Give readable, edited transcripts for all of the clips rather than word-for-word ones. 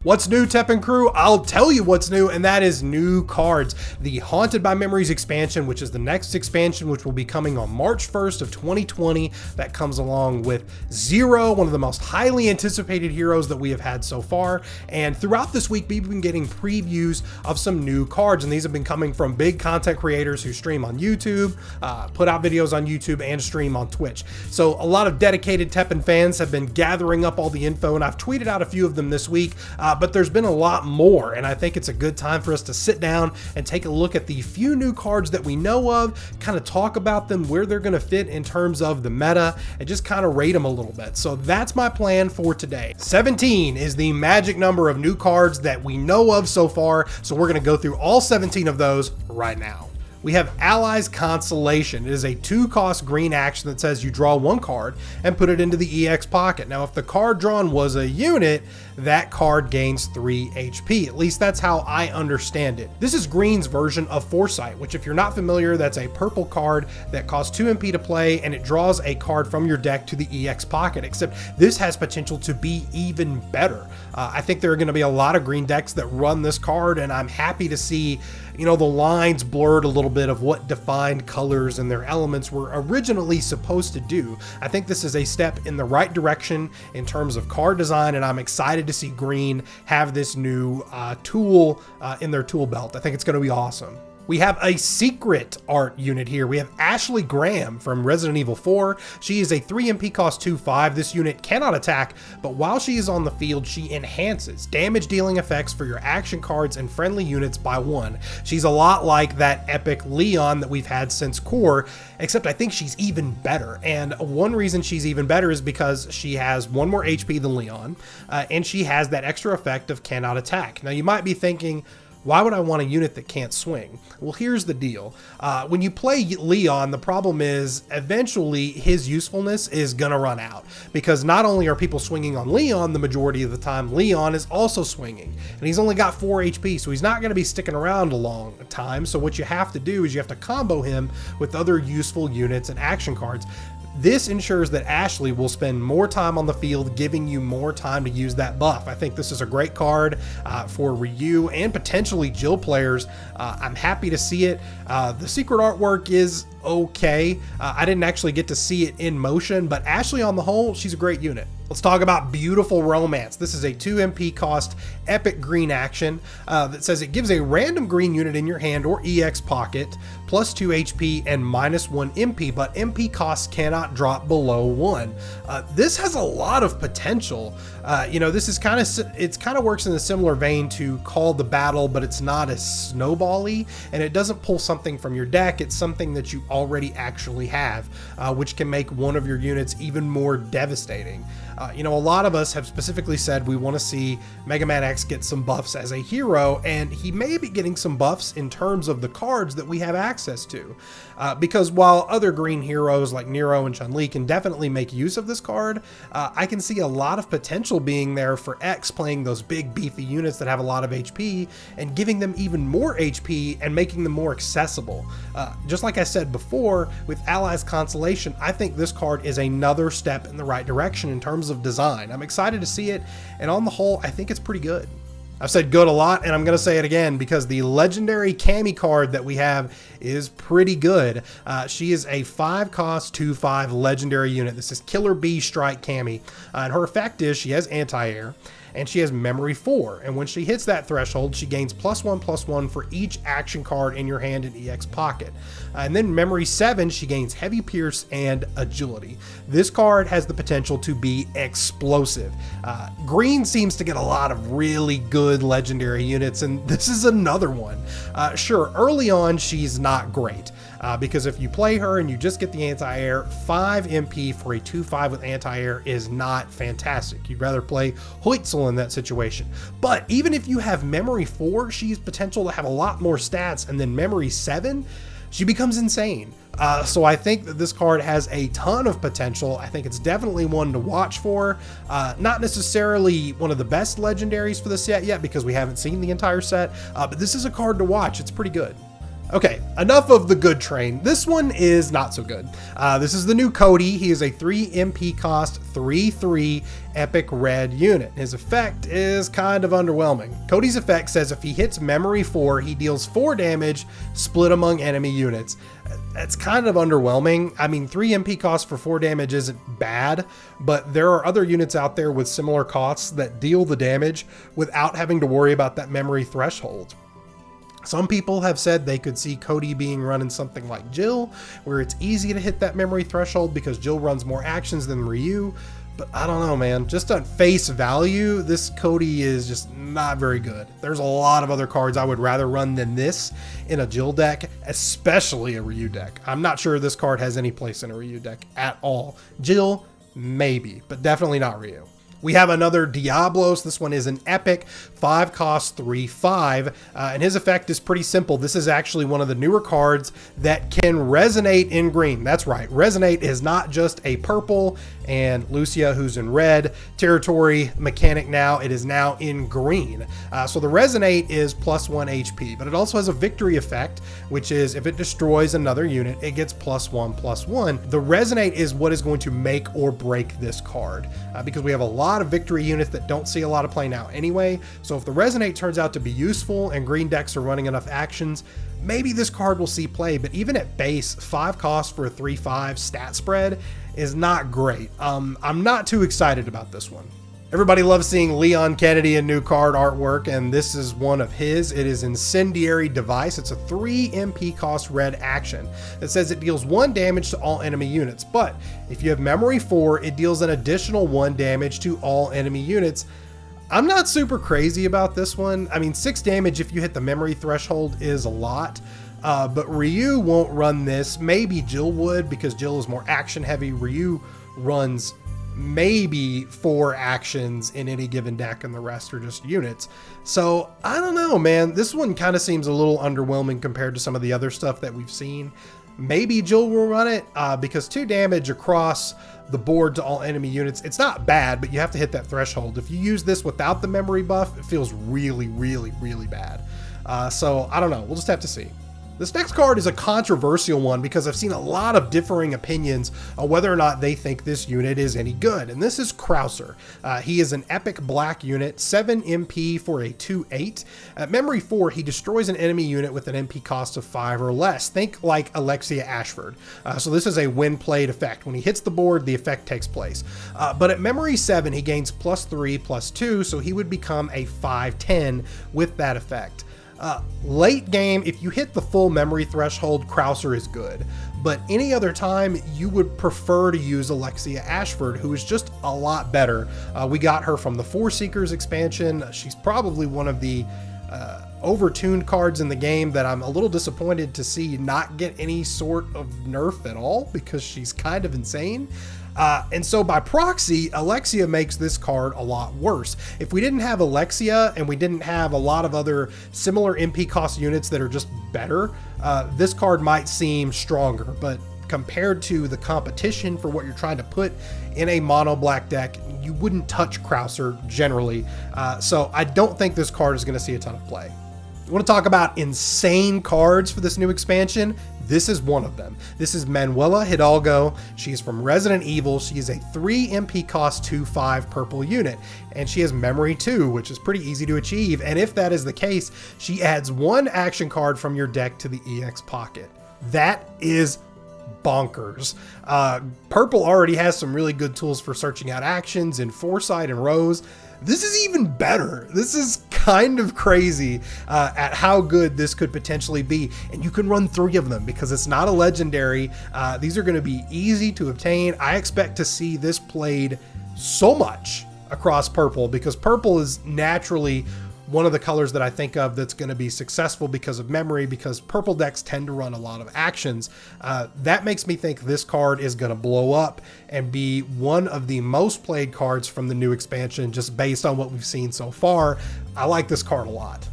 What's new, TEPPEN crew? I'll tell you what's new, and that is new cards. The Haunted by Memories expansion, which is the next expansion, which will be coming on March 1st of 2020. That comes along with Zero, one of the most highly anticipated heroes that we have had so far. And throughout this week, we've been getting previews of some new cards, and these have been coming from big content creators who stream on YouTube, put out videos on YouTube, and stream on Twitch. So a lot of dedicated TEPPEN fans have been gathering up all the info, and I've tweeted out a few of them this week. But there's been a lot more, and I think it's a good time for us to sit down and take a look at the few new cards that we know of, kind of talk about them, where they're going to fit in terms of the meta, and just kind of rate them a little bit. So that's my plan for today. 17 is the magic number of new cards that we know of so far, so we're going to go through all 17 of those right now. We have Allies Consolation. It is a 2-cost green action that says you draw 1 card and put it into the EX pocket. Now, if the card drawn was a unit, that card gains 3 HP. At least that's how I understand it. This is green's version of Foresight, which, if you're not familiar, that's a purple card that costs 2 MP to play, and it draws a card from your deck to the EX pocket, except this has potential to be even better. I think there are going to be a lot of green decks that run this card, and I'm happy to see, you know, the lines blurred a little bit of what defined colors and their elements were originally supposed to do. I think this is a step in the right direction in terms of card design, and I'm excited to see green have this new tool in their tool belt. I think it's going to be awesome. We have a secret art unit here. We have Ashley Graham from Resident Evil 4. She is a 3 MP cost 2/5. This unit cannot attack, but while she is on the field, she enhances damage dealing effects for your action cards and friendly units by 1. She's a lot like that epic Leon that we've had since Core, except I think she's even better. And one reason she's even better is because she has 1 more HP than Leon, and she has that extra effect of cannot attack. Now, you might be thinking, why would I want a unit that can't swing? Well, here's the deal. When you play Leon, the problem is eventually his usefulness is gonna run out, because not only are people swinging on Leon the majority of the time, Leon is also swinging, and he's only got 4 HP, so he's not gonna be sticking around a long time. So what you have to do is you have to combo him with other useful units and action cards. This ensures that Ashley will spend more time on the field, giving you more time to use that buff. I think this is a great card for Ryu and potentially Jill players. I'm happy to see it. The secret artwork is okay. I didn't actually get to see it in motion, but Ashley on the whole, she's a great unit. Let's talk about Beautiful Romance. This is a 2 MP cost epic green action that says it gives a random green unit in your hand or EX pocket plus 2 HP and minus 1 MP, but MP costs cannot drop below 1. This has a lot of potential. You know, this is kind of works in a similar vein to Call the Battle, but it's not as snowball-y, and it doesn't pull something from your deck. It's something that you already actually have, which can make one of your units even more devastating. You know, a lot of us have specifically said we want to see Mega Man X get some buffs as a hero, and he may be getting some buffs in terms of the cards that we have access to. Because while other green heroes like Nero and Chun-Li can definitely make use of this card, I can see a lot of potential being there for X playing those big beefy units that have a lot of HP and giving them even more HP and making them more accessible. Just like I said before, with Allies Consolation, I think this card is another step in the right direction in terms of design. I'm excited to see it, and on the whole, I think it's pretty good. I've said good a lot, and I'm going to say it again because the legendary Cammy card that we have is pretty good. She is a 5-cost 2/5 legendary unit. This is Killer Bee Strike Cammy, and her effect is she has anti-air, and she has Memory 4, and when she hits that threshold, she gains +1/+1 for each action card in your hand and EX pocket. And then Memory 7, she gains Heavy Pierce and Agility. This card has the potential to be explosive. Green seems to get a lot of really good legendary units, and this is another one. Sure, early on, she's not great. Because if you play her and you just get the anti-air, 5 MP for a 2/5 with anti-air is not fantastic. You'd rather play Hoitzel in that situation. But even if you have Memory 4, she's potential to have a lot more stats, and then Memory 7, she becomes insane. So I think that this card has a ton of potential. I think it's definitely one to watch for. Not necessarily one of the best legendaries for the set yet because we haven't seen the entire set, but this is a card to watch. It's pretty good. Okay, enough of the good train. This one is not so good. This is the new Cody. He is a 3 MP cost, 3/3 epic red unit. His effect is kind of underwhelming. Cody's effect says if he hits memory 4, he deals 4 damage split among enemy units. That's kind of underwhelming. I mean, 3 MP cost for 4 damage isn't bad, but there are other units out there with similar costs that deal the damage without having to worry about that memory threshold. Some people have said they could see Cody being running something like Jill, where it's easy to hit that memory threshold because Jill runs more actions than Ryu. But I don't know, man. Just on face value, this Cody is just not very good. There's a lot of other cards I would rather run than this in a Jill deck, especially a Ryu deck. I'm not sure this card has any place in a Ryu deck at all. Jill, maybe, but definitely not Ryu. We have another Diablo. This one is an epic, 5 cost, 3/5, and his effect is pretty simple. This is actually one of the newer cards that can resonate in green. That's right, resonate is not just a purple and Lucia, who's in red, territory mechanic now. It is now in green. So the resonate is +1 HP, but it also has a victory effect, which is if it destroys another unit, it gets +1/+1. The resonate is what is going to make or break this card, because we have a lot of victory units that don't see a lot of play now anyway. So if the resonate turns out to be useful and green decks are running enough actions, maybe this card will see play. But even at base, 5 cost for a 3/5 stat spread is not great. I'm not too excited about this one. Everybody loves seeing Leon Kennedy in new card artwork, and this is one of his. It is Incendiary Device. It's a 3 MP cost red action. It says it deals 1 damage to all enemy units, but if you have memory 4, it deals an additional 1 damage to all enemy units. I'm not super crazy about this one. I mean, 6 damage if you hit the memory threshold is a lot, but Ryu won't run this. Maybe Jill would, because Jill is more action heavy. Ryu runs maybe 4 actions in any given deck and the rest are just units. So I don't know, man. This one kind of seems a little underwhelming compared to some of the other stuff that we've seen. Maybe Jill will run it, because 2 damage across the board to all enemy units, it's not bad, but you have to hit that threshold. If you use this without the memory buff, it feels really, really, really bad. So I don't know. We'll just have to see. This next card is a controversial one because I've seen a lot of differing opinions on whether or not they think this unit is any good, and this is Krauser. He is an epic black unit, 7 MP for a 2/8. At memory 4, he destroys an enemy unit with an MP cost of 5 or less. Think like Alexia Ashford. So this is a when played effect. When he hits the board, the effect takes place. But at memory 7, he gains +3/+2, so he would become a 5/10 with that effect. Late game, if you hit the full memory threshold, Krauser is good. But any other time, you would prefer to use Alexia Ashford, who is just a lot better. We got her from the Four Seekers expansion. She's probably one of the overtuned cards in the game that I'm a little disappointed to see not get any sort of nerf at all, because she's kind of insane. And so by proxy, Alexia makes this card a lot worse. If we didn't have Alexia and we didn't have a lot of other similar MP cost units that are just better, this card might seem stronger. But compared to the competition for what you're trying to put in a mono black deck, you wouldn't touch Krauser generally. So I don't think this card is going to see a ton of play. You want to talk about insane cards for this new expansion? This is one of them. This is Manuela Hidalgo. She's from Resident Evil. She is a 3 MP cost 2/5 purple unit, and she has memory 2, which is pretty easy to achieve. And if that is the case, she adds 1 action card from your deck to the EX pocket. That is bonkers. Purple already has some really good tools for searching out actions in Foresight and Rose. This is even better. This is kind of crazy at how good this could potentially be. And you can run 3 of them because it's not a legendary. These are going to be easy to obtain. I expect to see this played so much across purple, because purple is naturally one of the colors that I think of that's going to be successful because of memory, because purple decks tend to run a lot of actions. That makes me think this card is going to blow up and be one of the most played cards from the new expansion, just based on what we've seen so far. I like this card a lot.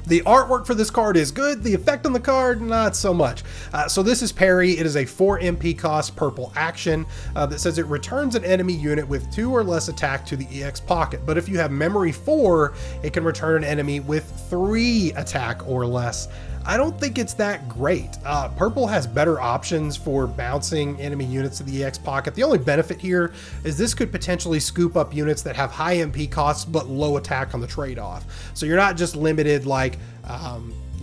The artwork for this card is good. The effect on the card, not so much. So this is Peri. It is a 4 MP cost purple action that says it returns an enemy unit with 2 or less attack to the EX pocket. But if you have memory 4, it can return an enemy with 3 attack or less. I don't think it's that great. Purple has better options for bouncing enemy units to the EX pocket. The only benefit here is this could potentially scoop up units that have high MP costs but low attack on the trade-off. So you're not just limited like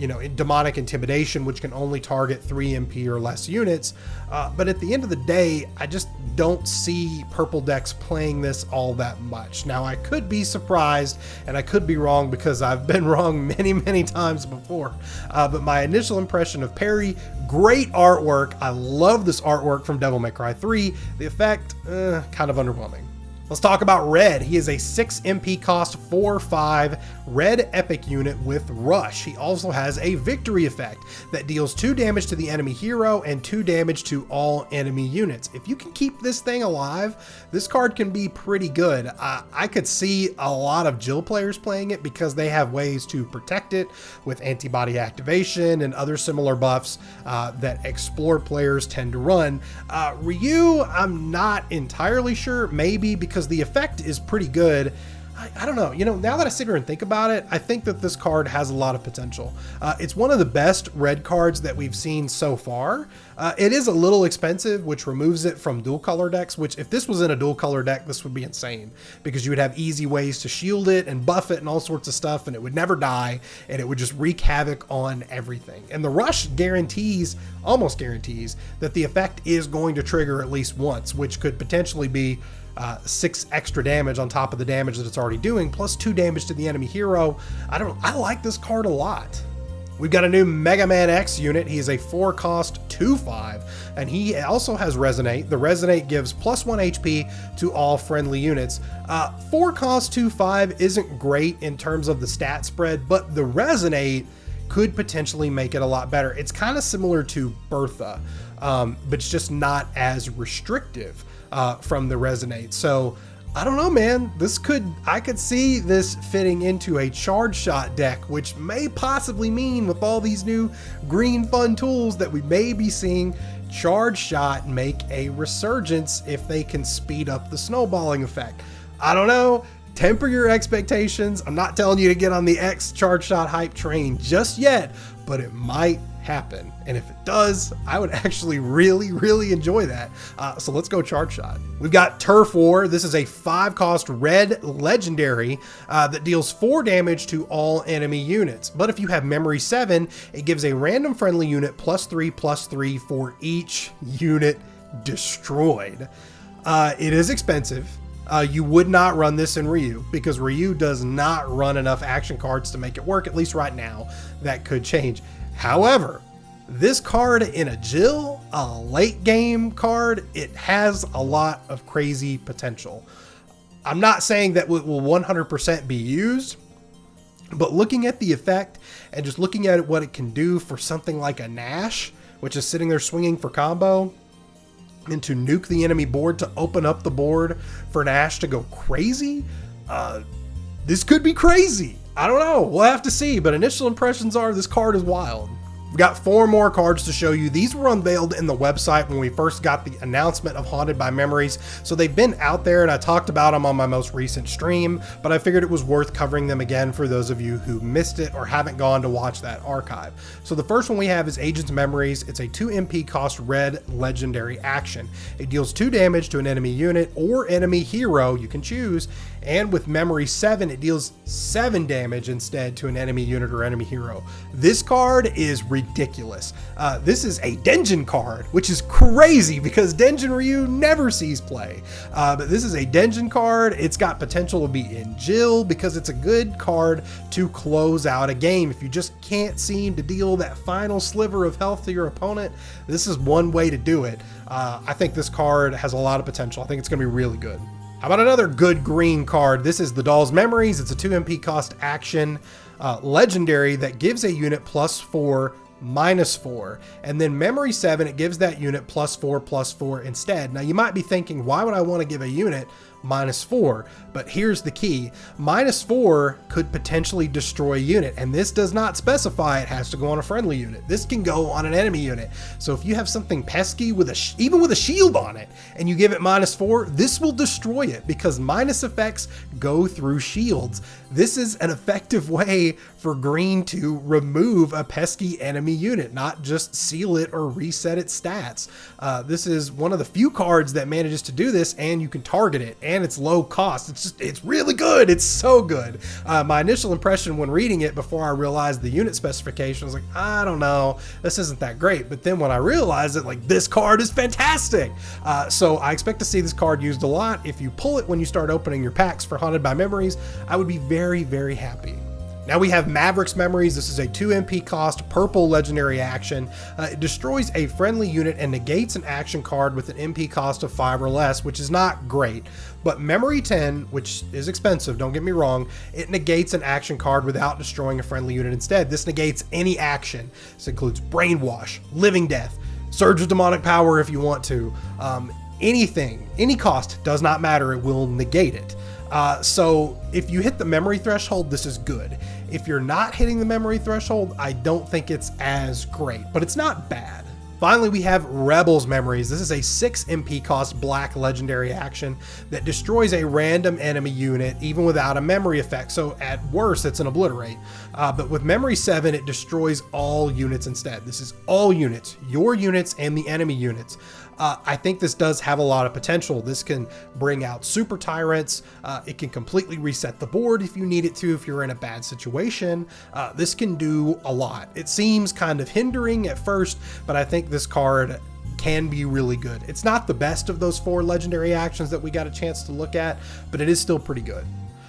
in demonic intimidation, which can only target 3 MP or less units. But at the end of the day, I just don't see purple decks playing this all that much. Now, I could be surprised and I could be wrong because I've been wrong many times before. But my initial impression of Peri, great artwork. I love this artwork from Devil May Cry 3. The effect, kind of underwhelming. Let's talk about Red. He is a 6 MP cost 4/5 red epic unit with Rush. He also has a victory effect that deals 2 damage to the enemy hero and 2 damage to all enemy units. If you can keep this thing alive, this card can be pretty good. I could see a lot of Jill players playing it because they have ways to protect it with antibody activation and other similar buffs that Explore players tend to run. Ryu, I'm not entirely sure, maybe because the effect is pretty good. I don't know. Now that I sit here and think about it, I think that this card has a lot of potential. It's one of the best red cards that we've seen so far. It is a little expensive, which removes it from dual color decks, which if this was in a dual color deck, this would be insane because you would have easy ways to shield it and buff it and all sorts of stuff, and it would never die, and it would just wreak havoc on everything. And the Rush almost guarantees, that the effect is going to trigger at least once, which could potentially be 6 extra damage on top of the damage that it's already doing, plus 2 damage to the enemy hero. I like this card a lot. We've got a new Mega Man X unit. He is a 4 cost 2/5, and he also has Resonate. The Resonate gives +1 HP to all friendly units. 4 cost 2/5 isn't great in terms of the stat spread, but the Resonate could potentially make it a lot better. It's kind of similar to Bertha, but it's just not as restrictive from the Resonate. So I don't know, man. I could see this fitting into a charge shot deck, which may possibly mean with all these new green fun tools that we may be seeing charge shot make a resurgence if they can speed up the snowballing effect. I don't know. Temper your expectations. I'm not telling you to get on the X charge shot hype train just yet, but it might happen. And if it does, I would actually really enjoy that. So let's go charge shot. We've got Turf War. This is a 5 cost red legendary that deals 4 damage to all enemy units. But if you have Memory 7, it gives a random friendly unit +3/+3 for each unit destroyed. It is expensive. You would not run this in Ryu because Ryu does not run enough action cards to make it work, at least right now. That could change. However, this card in a Jill, a late game card, it has a lot of crazy potential. I'm not saying that it will 100% be used, but looking at the effect and just looking at what it can do for something like a Nash, which is sitting there swinging for combo, and to nuke the enemy board to open up the board for Nash to go crazy, this could be crazy. I don't know. We'll have to see, but initial impressions are this card is wild. We've got 4 more cards to show you. These were unveiled in the website when we first got the announcement of Haunted by Memories, so they've been out there and I talked about them on my most recent stream, but I figured it was worth covering them again for those of you who missed it or haven't gone to watch that archive. So the first one we have is Agent's Memories. It's a 2 MP cost red legendary action. It deals 2 damage to an enemy unit or enemy hero, you can choose, and with Memory 7, it deals 7 damage instead to an enemy unit or enemy hero. This card is ridiculous. This is a Denjin card, which is crazy because Denjin Ryu never sees play. But this is a Denjin card. It's got potential to be in Jill because it's a good card to close out a game. If you just can't seem to deal that final sliver of health to your opponent, this is one way to do it. I think this card has a lot of potential. I think it's going to be really good. How about another good green card? This is the Doll's Memories. It's a 2 MP cost action legendary that gives a unit +4 -4. And then memory 7, it gives that unit +4/+4 instead. Now you might be thinking, why would I want to give a unit -4? But here's the key. -4 could potentially destroy a unit, and this does not specify it has to go on a friendly unit. This can go on an enemy unit. So if you have something pesky with even with a shield on it, and you give it -4, this will destroy it because minus effects go through shields. This is an effective way for green to remove a pesky enemy unit, not just seal it or reset its stats. This is one of the few cards that manages to do this, and you can target it, and it's low cost. It's really good. It's so good. My initial impression when reading it before I realized the unit specification was like, I don't know, this isn't that great. But then when I realized it, like, this card is fantastic. So I expect to see this card used a lot. If you pull it when you start opening your packs for Haunted by Memories, I would be very, very happy. Now we have Maverick's Memories. This is a 2 MP cost purple legendary action. It destroys a friendly unit and negates an action card with an MP cost of 5 or less, which is not great. But Memory 10, which is expensive, don't get me wrong, it negates an action card without destroying a friendly unit instead. This negates any action. This includes Brainwash, Living Death, Surge of Demonic Power if you want to. Anything, any cost, does not matter, it will negate it. So if you hit the memory threshold, this is good. If you're not hitting the memory threshold, I don't think it's as great, but it's not bad. Finally, we have Rebels Memories. This is a 6 MP cost black legendary action that destroys a random enemy unit even without a memory effect. So at worst, it's an obliterate. But with memory 7, it destroys all units instead. This is all units, your units and the enemy units. I think this does have a lot of potential. This can bring out super tyrants. It can completely reset the board if you need it to, if you're in a bad situation. This can do a lot. It seems kind of hindering at first, but I think this card can be really good. It's not the best of those 4 legendary actions that we got a chance to look at, but it is still pretty good.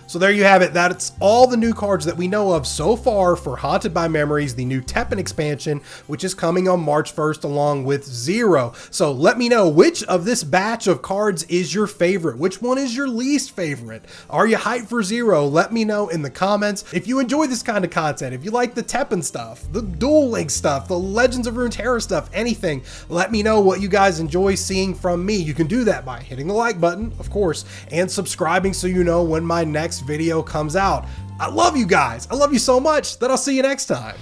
So there you have it. That's all the new cards that we know of so far for Haunted by Memories, the new TEPPEN expansion, which is coming on March 1st along with Zero. So let me know which of this batch of cards is your favorite. Which one is your least favorite? Are you hyped for Zero? Let me know in the comments. If you enjoy this kind of content, if you like the TEPPEN stuff, the Duel Link stuff, the Legends of Runeterra stuff, anything, let me know what you guys enjoy seeing from me. You can do that by hitting the like button, of course, and subscribing so you know when my next video comes out. I love you guys. I love you so much that I'll see you next time.